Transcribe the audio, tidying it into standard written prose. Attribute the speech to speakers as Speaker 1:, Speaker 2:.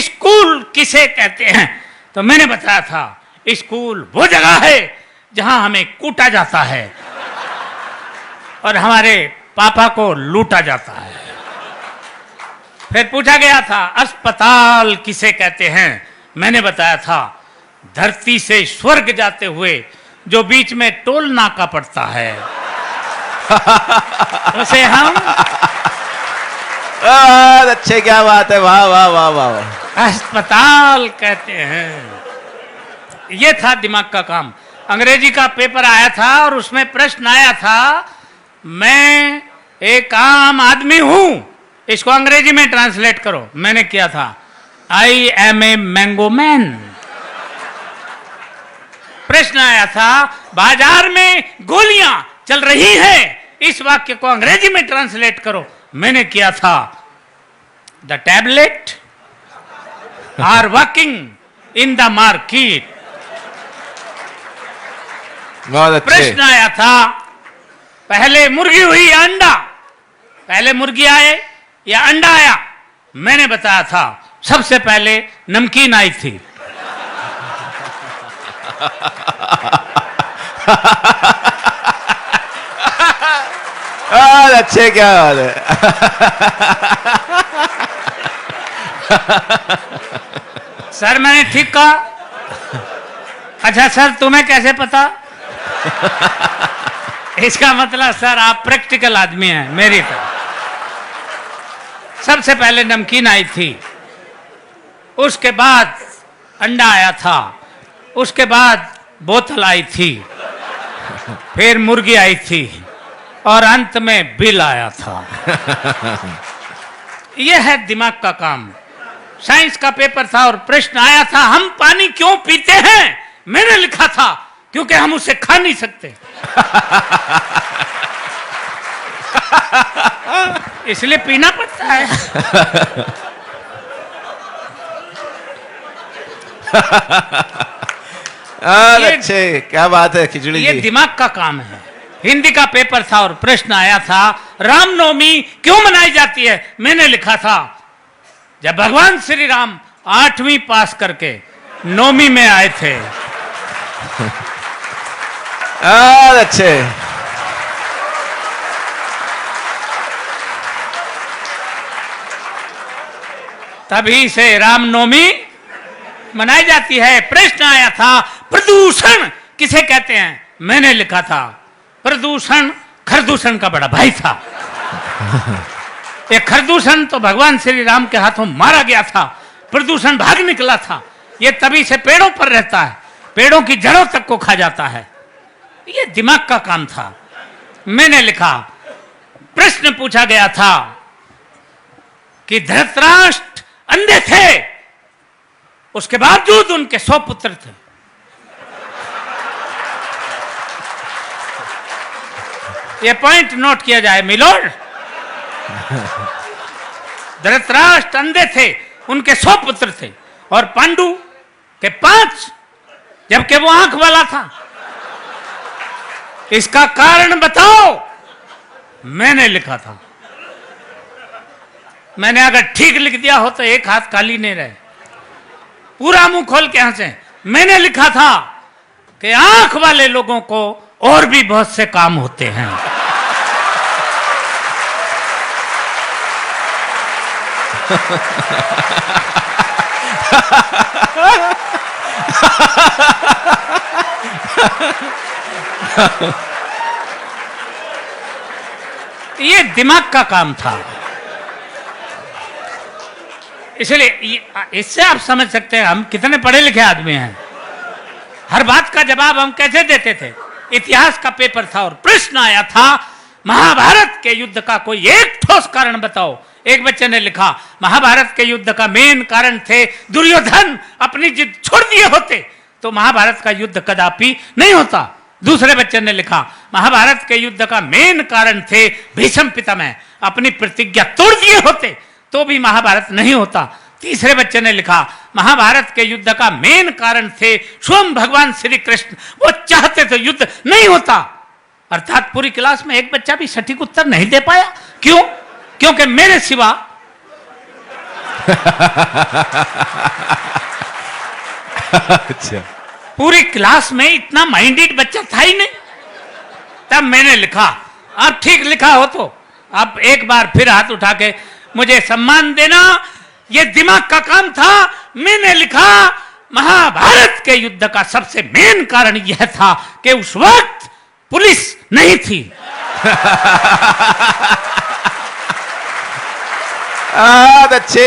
Speaker 1: School किसे कहते हैं, तो मैंने बताया था स्कूल वो जगह है जहां हमें कूटा जाता है और हमारे पापा को लूटा जाता है। फिर पूछा गया था अस्पताल किसे कहते हैं, मैंने बताया था धरती से स्वर्ग जाते हुए जो बीच में टोल नाका पड़ता है उसे हम
Speaker 2: अच्छे, क्या बात है, वाह वाह वाह वाह,
Speaker 1: अस्पताल कहते हैं। ये था दिमाग का काम। अंग्रेजी का पेपर आया था और उसमें प्रश्न आया था मैं एक आम आदमी हूं, इसको अंग्रेजी में ट्रांसलेट करो। मैंने किया था I am a mango man. प्रश्न आया था बाजार में गोलियां चल रही हैं, इस वाक्य को अंग्रेजी में ट्रांसलेट करो। मैंने किया था the tablet are working in the market.
Speaker 2: बहुत अच्छे।
Speaker 1: प्रश्न आया था पहले मुर्गी हुई या अंडा, पहले मुर्गी आए या अंडा आया। मैंने बताया था सबसे पहले नमकीन आई थी।
Speaker 2: अच्छे, क्या बात है।
Speaker 1: सर मैंने ठीक कहा? अच्छा सर तुम्हें कैसे पता? इसका मतलब सर आप प्रैक्टिकल आदमी हैं मेरी तरह। सबसे पहले नमकीन आई थी, उसके बाद अंडा आया था, उसके बाद बोतल आई थी, फिर मुर्गी आई थी और अंत में बिल आया था। यह है दिमाग का काम। साइंस का पेपर था और प्रश्न आया था हम पानी क्यों पीते हैं। मैंने लिखा था क्योंकि हम उसे खा नहीं सकते इसलिए पीना पड़ता है।
Speaker 2: अच्छे, क्या बात है खिचड़ी
Speaker 1: ये
Speaker 2: जी।
Speaker 1: दिमाग का काम है। हिंदी का पेपर था और प्रश्न आया था रामनवमी क्यों मनाई जाती है। मैंने लिखा था जब भगवान श्री राम 8वीं पास करके 9वीं में आए थे।
Speaker 2: अच्छे,
Speaker 1: तभी से रामनवमी मनाई जाती है। प्रश्न आया था प्रदूषण किसे कहते हैं। मैंने लिखा था प्रदूषण खरदूषण का बड़ा भाई था। ये खरदूषण तो भगवान श्री राम के हाथों मारा गया था, प्रदूषण भाग निकला था। ये तभी से पेड़ों पर रहता है, पेड़ों की जड़ों तक को खा जाता है। ये दिमाग का काम था। मैंने लिखा प्रश्न पूछा गया था कि धृतराष्ट्र अंधे थे, उसके बावजूद उनके 100 पुत्र थे। ये पॉइंट नोट किया जाए मिलोड। धृतराष्ट्र अंधे थे, उनके 100 पुत्र थे और पांडु के 5, जबकि वो आंख वाला था। इसका कारण बताओ। मैंने लिखा था। मैंने अगर ठीक लिख दिया हो तो एक हाथ खाली नहीं रहे, पूरा मुंह खोल के हंसे। मैंने लिखा था कि आंख वाले लोगों को और भी बहुत से काम होते हैं। ये दिमाग का काम था। इसलिए इससे आप समझ सकते हैं हम कितने पढ़े लिखे आदमी हैं। हर बात का जवाब हम कैसे देते थे। इतिहास का पेपर था और प्रश्न आया था महाभारत के युद्ध का कोई एक ठोस कारण बताओ। एक बच्चे ने लिखा महाभारत के युद्ध का मेन कारण थे दुर्योधन अपनी जिद छोड़ दिए होते तो महाभारत का युद्ध कदापि नहीं होता। दूसरे बच्चे ने लिखा महाभारत के युद्ध का मेन कारण थे भीष्म पितामह, अपनी प्रतिज्ञा तोड़ दिए होते तो भी महाभारत नहीं होता। तीसरे बच्चे ने लिखा महाभारत के युद्ध का मेन कारण थे स्वयं भगवान श्री कृष्ण, वो चाहते तो युद्ध नहीं होता। अर्थात पूरी क्लास में एक बच्चा भी सटीक उत्तर नहीं दे पाया। क्यों? क्योंकि मेरे सिवा
Speaker 2: अच्छा,
Speaker 1: पूरी क्लास में इतना माइंडेड बच्चा था ही नहीं। तब मैंने लिखा, अब ठीक लिखा हो तो अब एक बार फिर हाथ उठा के मुझे सम्मान देना, ये दिमाग का काम था। मैंने लिखा, महाभारत के युद्ध का सबसे मेन कारण यह था कि उस वक्त पुलिस नहीं थी।
Speaker 2: बहुत अच्छे।